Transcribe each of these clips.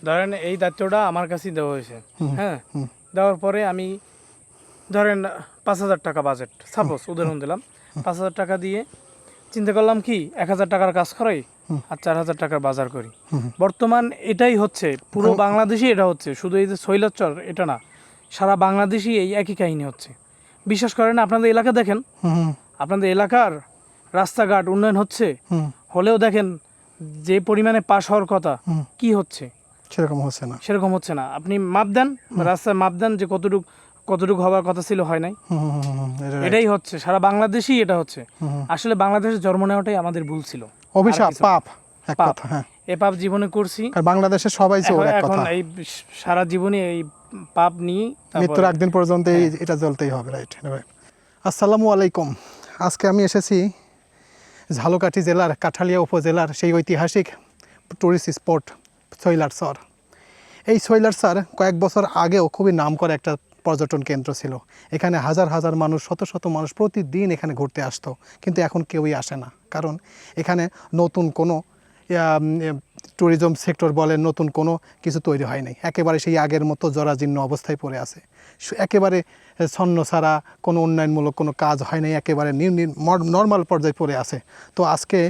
ধরেন এই দায়িত্বটা আমার কাছেই দেওয়া হয়েছে। হ্যাঁ, দেওয়ার পরে আমি ধরেন 5,000 টাকা বাজেট, সাপোজ উদাহরণ দিলাম, 5,000 টাকা দিয়ে চিন্তা করলাম কি 1,000 টাকার কাজ করাই আর 4,000 টাকার বাজার করি। বর্তমান এটাই হচ্ছে, পুরো বাংলাদেশই এটা হচ্ছে, শুধু এই যে শৈলাচর এটা না, সারা বাংলাদেশই এই একই কাহিনী হচ্ছে। বিশ্বাস করেন, আপনাদের এলাকা দেখেন, আপনাদের এলাকার রাস্তাঘাট উন্নয়ন হচ্ছে, হলেও দেখেন যে পরিমাণে পাশ হওয়ার কথা কি হচ্ছে সেরকম হচ্ছে না। আপনি মাপ দেন, রাস্তায় মাপ দেন যে কতটুকু হওয়ার কথা ছিল, হয় নাই। এটাই হচ্ছে, সারা বাংলাদেশই এটা হচ্ছে। আসলে বাংলাদেশে জন্ম নেওয়াটাই আমাদের ভুল ছিল, অভিশাপ, পাপ, এক কথা। হ্যাঁ, এই পাপ জীবনে করছি, আর বাংলাদেশে সবাই চোর, এক কথা। এখন এই সারা জীবনে এই পাপ নিয়ে মৃত্যুর একদিন পর্যন্ত এটা জ্বলতেই হবে। রাইট। আসসালামু আলাইকুম। আজকে আমি এসেছি ঝালকাঠি জেলার কাঠালিয়া উপজেলার সেই ঐতিহাসিক টুরিস্ট স্পট শৈলারচর। এই শৈলারচর কয়েক বছর আগেও খুবই নামকরা একটা পর্যটন কেন্দ্র ছিল। এখানে হাজার হাজার মানুষ, শত শত মানুষ প্রতিদিন এখানে ঘুরতে আসতো, কিন্তু এখন কেউই আসে না। কারণ এখানে নতুন কোনো ট্যুরিজম সেক্টর বলে নতুন কোনো কিছু তৈরি হয় নাই। একেবারে সেই আগের মতো জরাজীর্ণ অবস্থায় পড়ে আছে। একেবারে ছন্ন ছাড়া কোনো উন্নয়নমূলক কোনো কাজ হয় নাই, একেবারে নর্মাল পর্যায়ে পড়ে আছে। তো আজকে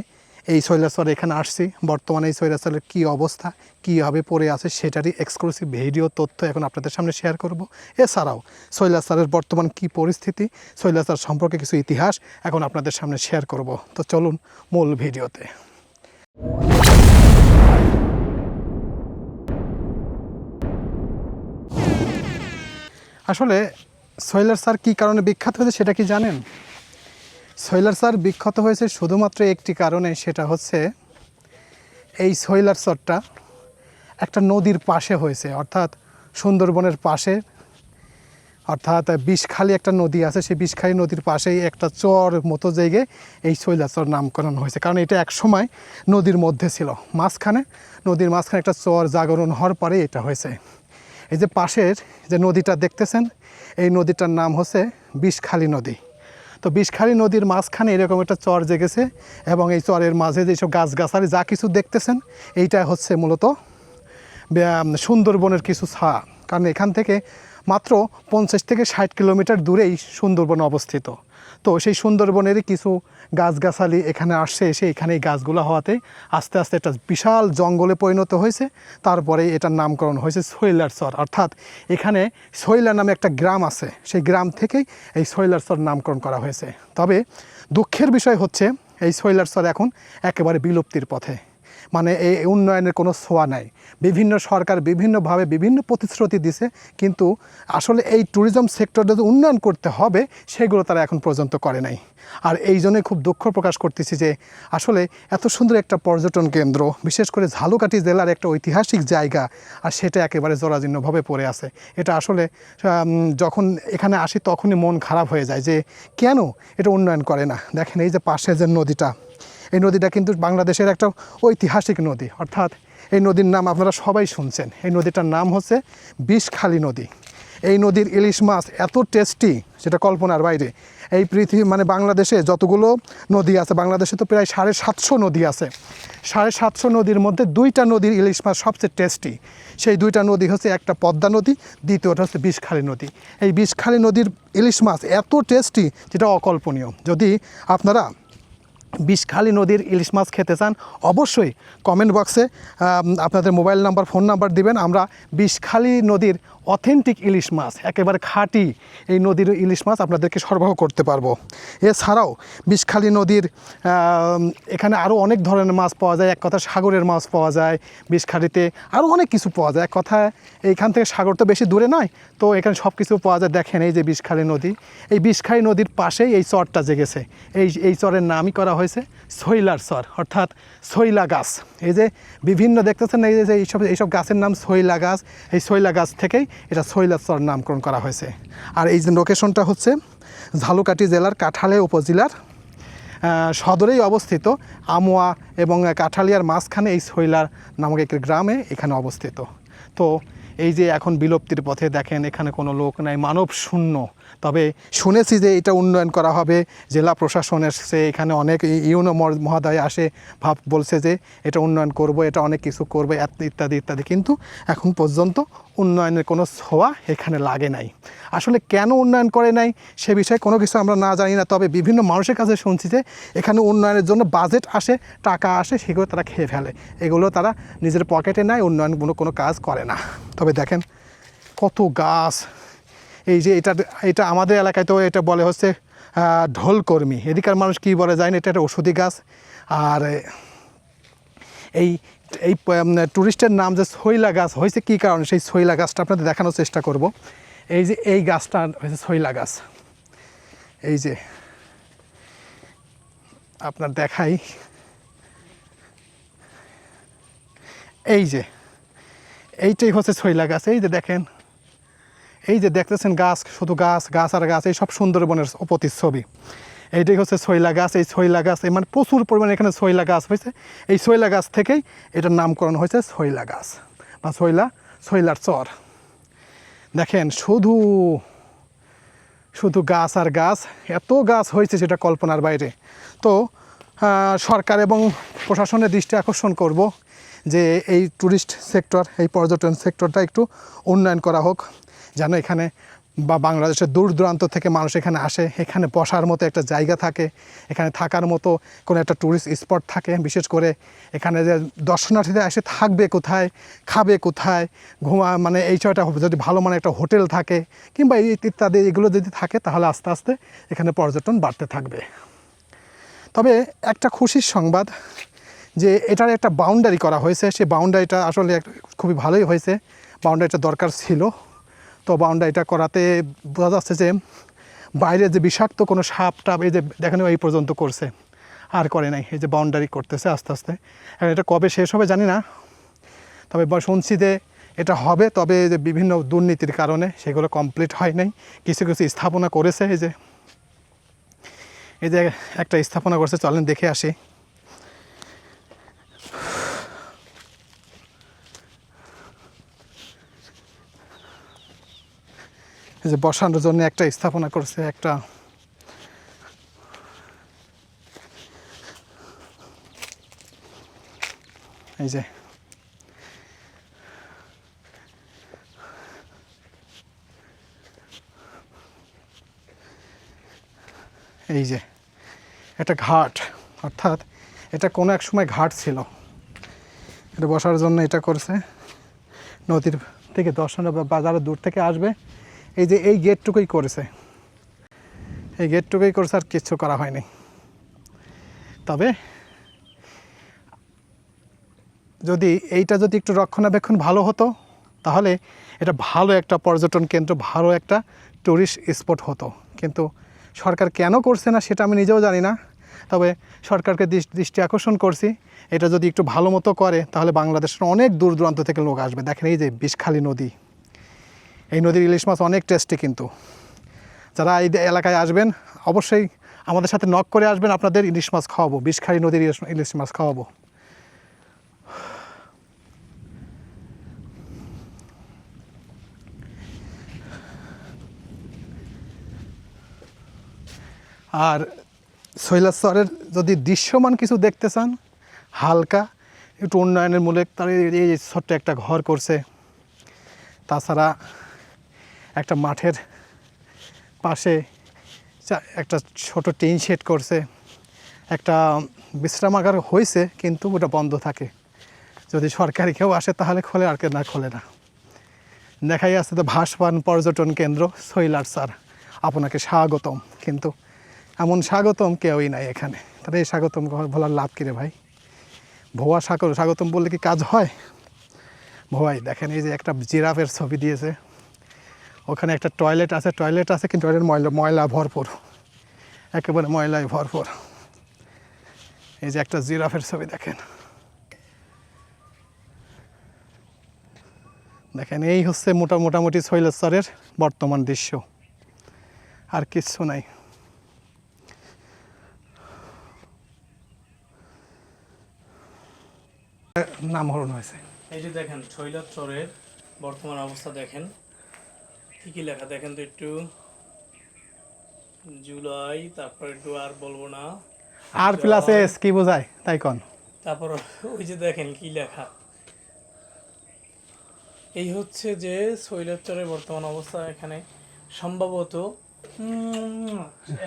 এই শৈলারচরে এখানে আসছি। বর্তমানে এই শৈলারচরের কী অবস্থা, কীভাবে পড়ে আছে, সেটারই এক্সক্লুসিভ ভিডিও তথ্য এখন আপনাদের সামনে শেয়ার করব। এছাড়াও শৈলারচরের বর্তমান কী পরিস্থিতি, শৈলারচর সম্পর্কে কিছু ইতিহাস এখন আপনাদের সামনে শেয়ার করব। তো চলুন মূল ভিডিওতে। আসলে শৈলারচর কী কারণে বিখ্যাত হয়েছে সেটা কি জানেন? শৈলারচর বিখ্যাত হয়েছে শুধুমাত্র একটি কারণে, সেটা হচ্ছে এই শৈলারচরটা একটা নদীর পাশে হয়েছে, অর্থাৎ সুন্দরবনের পাশে, অর্থাৎ বিষখালী একটা নদী আছে, সেই বিষখালী নদীর পাশেই একটা চর মতো জায়গায় এই শৈলারচর নামকরণ হয়েছে। কারণ এটা এক সময় নদীর মধ্যে ছিল, নদীর মাঝখানে একটা চর জাগরণ হওয়ার পরে এটা হয়েছে। এই যে পাশের যে নদীটা দেখতেছেন, এই নদীটার নাম হচ্ছে বিষখালী নদী। তো বিষখালী নদীর মাঝখানে এরকম একটা চর জেগেছে, এবং এই চরের মাঝে যেসব গাছগাছালি যা কিছু দেখতেছেন, এইটা হচ্ছে মূলত সুন্দরবনের কিছু ছায়া। কারণ এখান থেকে মাত্র 50 থেকে 60 কিলোমিটার দূরেই সুন্দরবন অবস্থিত। তো সেই সুন্দরবনেরই কিছু গাছগাছালি এখানে আসছে, এসে এখানে এই গাছগুলো হওয়াতে আস্তে আস্তে একটা বিশাল জঙ্গলে পরিণত হয়েছে। তারপরে এটার নামকরণ হয়েছে শৈলারচর, অর্থাৎ এখানে শৈলা নামে একটা গ্রাম আছে, সেই গ্রাম থেকেই এই শৈলারচর নামকরণ করা হয়েছে। তবে দুঃখের বিষয় হচ্ছে এই শৈলারচর এখন একেবারে বিলুপ্তির পথে, মানে এই উন্নয়নের কোনো ছোঁয়া নাই। বিভিন্ন সরকার বিভিন্নভাবে বিভিন্ন প্রতিশ্রুতি দিছে, কিন্তু আসলে এই ট্যুরিজম সেক্টরটা যে উন্নয়ন করতে হবে সেগুলো তারা এখন পর্যন্ত করে নাই। আর এই জন্যই খুব দুঃখ প্রকাশ করতেছি যে আসলে এত সুন্দর একটা পর্যটন কেন্দ্র, বিশেষ করে ঝালকাঠি জেলার একটা ঐতিহাসিক জায়গা, আর সেটা একেবারে জরাজীর্ণভাবে পড়ে আছে। এটা আসলে যখন এখানে আসি তখনই মন খারাপ হয়ে যায় যে কেন এটা উন্নয়ন করে না। দেখেন এই যে পাশে যে নদীটা, এই নদীটা কিন্তু বাংলাদেশের একটা ঐতিহাসিক নদী, অর্থাৎ এই নদীর নাম আপনারা সবাই শুনছেন। এই নদীটার নাম হচ্ছে বিষখালী নদী। এই নদীর ইলিশ মাছ এত টেস্টি, সেটা কল্পনার বাইরে। এই পৃথিবী মানে বাংলাদেশে যতগুলো নদী আছে, বাংলাদেশে তো প্রায় 750 নদী আছে, 750 নদীর মধ্যে 2টা নদীর ইলিশ মাছ সবচেয়ে টেস্টি। সেই 2টা নদী হচ্ছে, একটা পদ্মা নদী, দ্বিতীয়টা হচ্ছে বিষখালী নদী। এই বিষখালী নদীর ইলিশ মাছ এত টেস্টি যেটা অকল্পনীয়। যদি আপনারা বিষখালী নদীর ইলিশ মাছ খেতে চান, অবশ্যই কমেন্ট বক্সে আপনাদের মোবাইল নাম্বার, ফোন নাম্বার দিবেন। আমরা বিষখালী নদীর অথেন্টিক ইলিশ মাছ, একেবারে খাঁটি এই নদীর ইলিশ মাছ আপনাদেরকে সরবরাহ করতে পারবো। এছাড়াও বিষখালী নদীর এখানে আরও অনেক ধরনের মাছ পাওয়া যায়। এক কথা সাগরের মাছ পাওয়া যায় বিষখালীতে, আরও অনেক কিছু পাওয়া যায়। এক কথা এইখান থেকে সাগর তো বেশি দূরে নয়, তো এখানে সব কিছু পাওয়া যায়। দেখেন এই যে বিষখালী নদী, এই বিষখালী নদীর পাশেই এই চরটা জেগেছে। এই চরের নামই করা হয়েছে শৈলারচর, অর্থাৎ শৈলা গাছ। এই যে বিভিন্ন দেখতেছেন এই যে এইসব গাছের নাম শৈলা গাছ, এই শৈলা গাছ থেকেই এটা শৈলারচর নামকরণ করা হয়েছে। আর এই যে লোকেশনটা হচ্ছে ঝালকাঠি জেলার কাঠালিয়া উপজেলার সদরেই অবস্থিত। আমুয়া এবং কাঠালিয়ার মাঝখানে এই শৈলার নামক একটি গ্রামে এখানে অবস্থিত। তো এই যে এখন বিলুপ্তির পথে দেখেন এখানে কোনো লোক নাই, মানব শূন্য। তবে শুনেছি যে এটা উন্নয়ন করা হবে, জেলা প্রশাসনের সে এখানে অনেক ইউনো মহোদয় আসে বলছে যে এটা উন্নয়ন করব, এটা অনেক কিছু করবে ইত্যাদি ইত্যাদি, কিন্তু এখন পর্যন্ত উন্নয়নের কোনো ছোঁয়া এখানে লাগে নাই। আসলে কেন উন্নয়ন করে নাই সে বিষয়ে কোনো কিছু আমরা না জানি না, তবে বিভিন্ন মানুষের কাছে শুনছি যে এখানে উন্নয়নের জন্য বাজেট আসে, টাকা আসে, সেগুলো তারা খেয়ে ফেলে, এগুলো তারা নিজের পকেটে নেয়, উন্নয়ন কোনো কাজ করে না। তবে দেখেন কত গাছ, এই যে এটা আমাদের এলাকায় তো এটা বলে হচ্ছে ঢোলকর্মী, এদিকার মানুষ কী বলে যায় না, এটা একটা ওষুধি গাছ। আর এই এই টুরিস্টের নাম যে শৈলা গাছ হয়েছে কী কারণে, সেই শৈলা গাছটা আপনাদের দেখানোর চেষ্টা করব। এই যে এই গাছটা হয়েছে শৈলা গাছ, এই যে আপনার দেখাই, এই যে এইটাই হচ্ছে শৈলা গাছ। এই যে দেখেন, এই যে দেখতেছেন গাছ, শুধু গাছ গাছ আর গাছ, এই সব সুন্দরবনের প্রতিচ্ছবি। এইটাই হচ্ছে শৈলা গাছ। এই শৈলা গাছ মানে প্রচুর পরিমাণে এখানে শৈলা গাছ হয়েছে, এই শৈলা গাছ থেকেই এটার নামকরণ হয়েছে শৈলা গাছ বা শৈলার চর। দেখেন শুধু শুধু গাছ আর গাছ, এত গাছ হয়েছে সেটা কল্পনার বাইরে। তো সরকার এবং প্রশাসনের দৃষ্টি আকর্ষণ করব যে এই ট্যুরিস্ট সেক্টর, এই পর্যটন সেক্টরটা একটু উন্নয়ন করা হোক, যেন এখানে বা বাংলাদেশের দূর দূরান্ত থেকে মানুষ এখানে আসে, এখানে বসার মতো একটা জায়গা থাকে, এখানে থাকার মতো কোনো একটা ট্যুরিস্ট স্পট থাকে। বিশেষ করে এখানে যে দর্শনার্থীরা এসে থাকবে কোথায়, খাবে কোথায়, মানে এই ছয়টা যদি ভালো মানে একটা হোটেল থাকে কিংবা ইত্যাদি এগুলো যদি থাকে, তাহলে আস্তে আস্তে এখানে পর্যটন বাড়তে থাকবে। তবে একটা খুশির সংবাদ যে এটার একটা বাউন্ডারি করা হয়েছে, সেই বাউন্ডারিটা আসলে খুবই ভালোই হয়েছে, বাউন্ডারিটা দরকার ছিল। তো বাউন্ডারিটা করাতে বোঝা যাচ্ছে যে বাইরে যে বিষাক্ত কোনো সাপ টাপ এই যে দেখেন এই পর্যন্ত করছে, আর করে নাই, এই যে বাউন্ডারি করতেছে আস্তে আস্তে। এখন এটা কবে শেষ হবে জানি না, তবে শুনছি যে এটা হবে, তবে যে বিভিন্ন দুর্নীতির কারণে সেগুলো কমপ্লিট হয় নাই। কিছু কিছু স্থাপনা করেছে, এই যে একটা স্থাপনা করছে, চলেন দেখে আসি। এই যে বসানোর জন্য একটা স্থাপনা করছে, একটা এই যে এই যে এটা ঘাট, অর্থাৎ এটা কোনো এক সময় ঘাট ছিল, এটা বসার জন্য এটা করছে। নদীর থেকে দর্শনা বা বাজারে দূর থেকে আসবে, এই যে এই গেটটুকুই করেছে, এই গেটটুকুই করেছে, আর কিচ্ছু করা হয়নি। তবে যদি এইটা যদি একটু রক্ষণাবেক্ষণ ভালো হতো, তাহলে এটা ভালো একটা পর্যটন কেন্দ্র, ভালো একটা ট্যুরিস্ট স্পট হতো। কিন্তু সরকার কেন করছে না সেটা আমি নিজেও জানি না, তবে সরকারকে দৃষ্টি আকর্ষণ করছি, এটা যদি একটু ভালো মতো করে তাহলে বাংলাদেশের অনেক দূর দূরান্ত থেকে লোক আসবে। দেখেন এই যে বিষখালী নদী, এই নদীর ইলিশ মাছ অনেক টেস্টি, কিন্তু যারা এই এলাকায় আসবেন অবশ্যই আমাদের সাথে নক করে আসবেন, আপনাদের ইলিশ মাছ খাওয়াবো, বিষখালী নদীর ইলিশ মাছ খাওয়াবো। আর শৈলাশ্বরের যদি দৃশ্যমান কিছু দেখতে চান, হালকা একটু উন্নয়নের মূলে তার এই ছোট্ট একটা ঘর করছে, তাছাড়া একটা মাঠের পাশে একটা ছোট টিন শেড করছে, একটা বিশ্রামাগার হয়েছে কিন্তু ওটা বন্ধ থাকে, যদি সরকারি কেউ আসে তাহলে খোলে, আর কেউ না খোলে না। দেখাই আছে তো ভাসমান পর্যটন কেন্দ্র শৈলারচর, আপনাকে স্বাগতম, কিন্তু এমন স্বাগতম কেউই নাই এখানে। তাহলে এই স্বাগতম বলার লাভ কী রে ভাই? ভুয়া স্বাগতম বললে কি কাজ হয়? ভুয়াই। দেখেন এই যে একটা জিরাফের ছবি দিয়েছে, ওখানে একটা টয়লেট আছে কিন্তু টয়লেট ময়লা ভরপুর, একেবারে ময়লায় ভরপুর। এই যে একটা জিরাফের ছবি দেখেন, দেখেন এই হচ্ছে মোটামুটি শৈলেশ্বরের বর্তমান দৃশ্য, আর কিচ্ছু নাই। নামকরণ হয়েছে। এই যে দেখেন শৈলাচরের বর্তমান অবস্থা দেখেন, কি কি লেখা দেখেন তো একটু। জুলাই, তারপর একটু আর বলবো না, আর প্লাস এস কি বোঝায় তাই কোন? তারপর ওই যে দেখেন কি লেখা। এই হচ্ছে যে শৈলচরের বর্তমান অবস্থা। এখানে সম্ভবত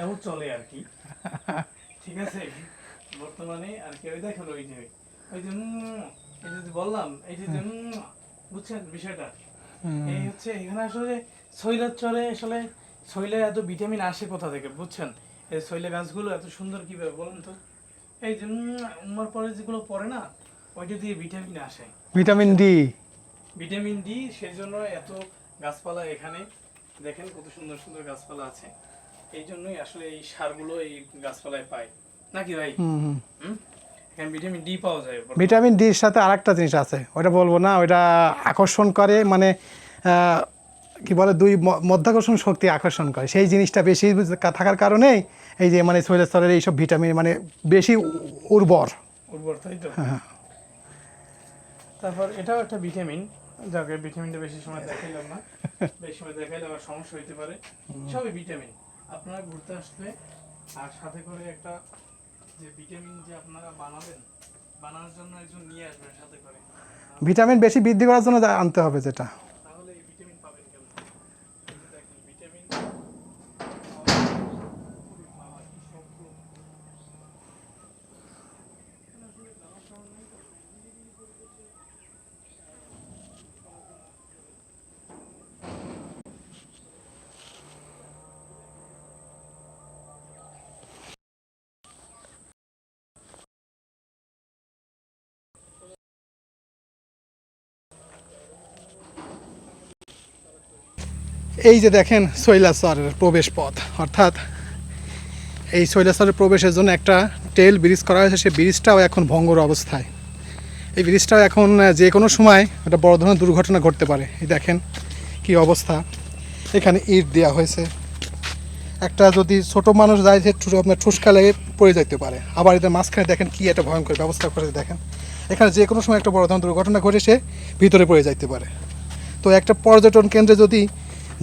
এও চলে আর কি, ঠিক আছে বর্তমানে আর কি। ওই দেখেন ওই যে এই যে বললাম, এই যে বুঝছেন বিষয়টা। এই হচ্ছে এখানে আসলে শৈলচরে আসলে শৈলে এত ভিটামিন আসে কোথা থেকে বুঝছেন? এই শৈলে গাছগুলো এত সুন্দর কিভাবে বলেন তো? এই যে উমার পরে যেগুলো পড়ে না, ওইটা দিয়ে ভিটামিন আসে, ভিটামিন ডি। Vitamin D. সেই জন্য এত গাছপালা এখানে দেখেন কত সুন্দর সুন্দর গাছপালা আছে। এই জন্যই আসলে এই সারগুলো এই গাছপালায় পায় নাকি ভাই? এখানে ভিটামিন ডি পাওয়া যায়। ভিটামিন ডির সাথে আরেকটা জিনিস আছে, ওটা বলবো না, ওটা আকর্ষণ করে, মানে কি বলে, দুই মধ্যাকর্ষণ শক্তি আকর্ষণ করে, সেই জিনিসটা বেশি থাকার কারণেই এই যে মানে শৈলস্থলের এইসব ভিটামিন মানে বেশি উর্বর। উর্বর, তাই তো। তারপর এটাও একটা ভিটামিন, যাকে ভিটামিনটা বেশি সময় দেখাইলাম না, বেশি সময় দেখাইলে আবার সমস্যা হইতে পারে। সবই ভিটামিন। আপনারা ঘুরতে আসলে আর সাথে করে একটা যে ভিটামিন যে আপনারা বানানোর জন্য একজন নিয়ে আসবেন সাথে করে, ভিটামিন বেশি বৃদ্ধি করার জন্য আনতে হবে যেটা। তাহলে এই ভিটামিন পাবেন কেমন? এই যে দেখেন ভিটামিন এই যে দেখেন শৈলাসরের প্রবেশ পথ, অর্থাৎ এই শৈলাসরের প্রবেশের জন্য একটা টেল ব্রিজ করা হয়েছে, সেই ব্রিজটাও এখন ভঙ্গুর অবস্থায়। এই ব্রিজটাও এখন যে কোনো সময় একটা বড় ধরনের দুর্ঘটনা ঘটতে পারে। এই দেখেন কি অবস্থা, এখানে ইট দেওয়া হয়েছে, একটা যদি ছোট মানুষ যায় যে আপনার ঠুসকা লেগে পড়ে যেতে পারে। আবার এদের মাঝখানে দেখেন কি একটা ভয়ঙ্কর ব্যবস্থা করে, দেখেন এখানে যে কোনো সময় একটা বড় ধরনের দুর্ঘটনা ঘটে সে ভিতরে পড়ে যাইতে পারে। তো একটা পর্যটন কেন্দ্রে যদি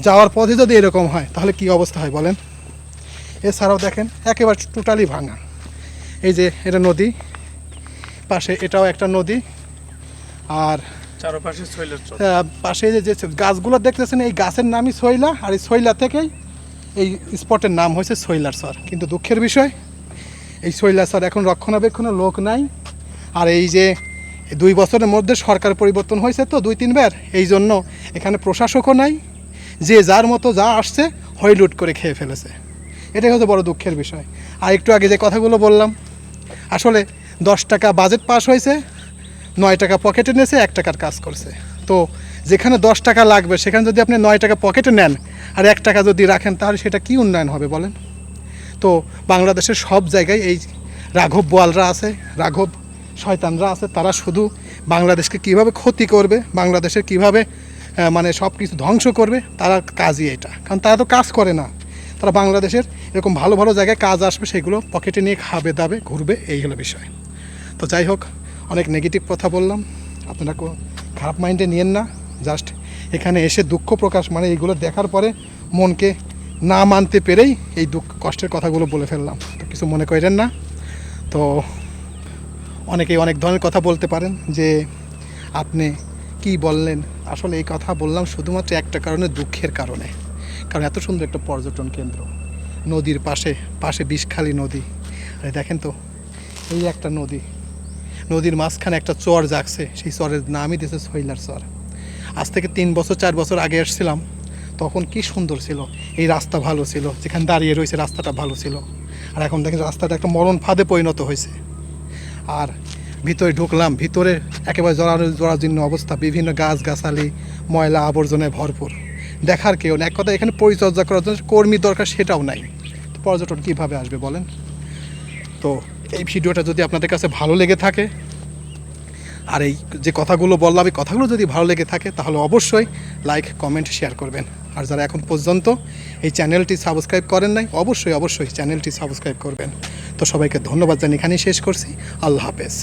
যাওয়ার পথে যদি এরকম হয় তাহলে কি অবস্থা হয় বলেন? এছাড়াও দেখেন একেবারে টোটালি ভাঙা। এই যে এটা নদী, পাশে এটাও একটা নদী, আর চারপাশে শৈলচর। পাশে যে গাছগুলো দেখতেছেন এই গাছের নামই শৈলা, আর এই শৈলা থেকেই এই স্পটের নাম হয়েছে শৈলাসর। কিন্তু দুঃখের বিষয় এই শৈলাসর এখন রক্ষণাবেক্ষণের লোক নাই। আর এই যে 2 বছরের মধ্যে সরকার পরিবর্তন হয়েছে তো 2-3 বার, এই জন্য এখানে প্রশাসকও নাই, যে যার মতো যা আসছে হই লুট করে খেয়ে ফেলেছে। এটাই হচ্ছে বড় দুঃখের বিষয়। আর একটু আগে যে কথাগুলো বললাম, আসলে 10 টাকা বাজেট পাস হয়েছে, 9 টাকা পকেটে নিয়েছে, 1 টাকার কাজ করছে। তো যেখানে 10 টাকা লাগবে সেখানে যদি আপনি 9 টাকা পকেটে নেন আর 1 টাকা যদি রাখেন তাহলে সেটা কি উন্নয়ন হবে বলেন? তো বাংলাদেশের সব জায়গায় এই রাঘব বোয়ালরা আছে, রাঘব শয়তানরা আছে, তারা শুধু বাংলাদেশকে কিভাবে ক্ষতি করবে, বাংলাদেশের কিভাবে মানে সব কিছু ধ্বংস করবে, তারা কাজই এটা। কারণ তারা তো কাজ করে না, তারা বাংলাদেশের এরকম ভালো ভালো জায়গায় কাজ আসবে সেগুলো পকেটে নিয়ে খাবে দাবে ঘুরবে, এই হলো বিষয়। তো যাই হোক, অনেক নেগেটিভ কথা বললাম, আপনারা খারাপ মাইন্ডে নিয়েন না। জাস্ট এখানে এসে দুঃখ প্রকাশ, মানে এইগুলো দেখার পরে মনকে না মানতে পেরেই এই দুঃখ কষ্টের কথাগুলো বলে ফেললাম, তো কিছু মনে করেন না। তো অনেকেই অনেক ধরনের কথা বলতে পারেন যে আপনি কি বললেন, আসলে এই কথা বললাম শুধুমাত্র একটা কারণে, দুঃখের কারণে। কারণ এত সুন্দর একটা পর্যটন কেন্দ্র, নদীর পাশে পাশে বিষখালী নদী, আরে দেখেন তো এই একটা নদী, নদীর মাঝখানে একটা চর জাগছে, সেই চরের নামই দিয়েছে শৈলার চর। আজ থেকে 3-4 বছর আগে এসেছিলাম, তখন কি সুন্দর ছিল, এই রাস্তা ভালো ছিল, যেখানে দাঁড়িয়ে রয়েছে রাস্তাটা ভালো ছিল। আর এখন দেখেন রাস্তাটা একটা মরণ ফাঁদে পরিণত হয়েছে। আর ভিতরে ঢুকলাম, ভিতরে একেবারে জরাজীর্ণ অবস্থা, বিভিন্ন গাছগাছালি ময়লা আবর্জনায় ভরপুর, দেখার কেউ না। এক কথা এখানে পরিচর্যা করার জন্য কর্মী দরকার, সেটাও নাই। তো পর্যটন কীভাবে আসবে বলেন? তো এই ভিডিওটা যদি আপনাদের কাছে ভালো লেগে থাকে, আর এই যে কথাগুলো বললাম এই কথাগুলো যদি ভালো লেগে থাকে তাহলে অবশ্যই লাইক কমেন্ট শেয়ার করবেন। আর যারা এখন পর্যন্ত এই চ্যানেলটি সাবস্ক্রাইব করেন নাই, অবশ্যই চ্যানেলটি সাবস্ক্রাইব করবেন। তো সবাইকে ধন্যবাদ জানিয়ে এখানেই শেষ করছি। আল্লাহ হাফেজ।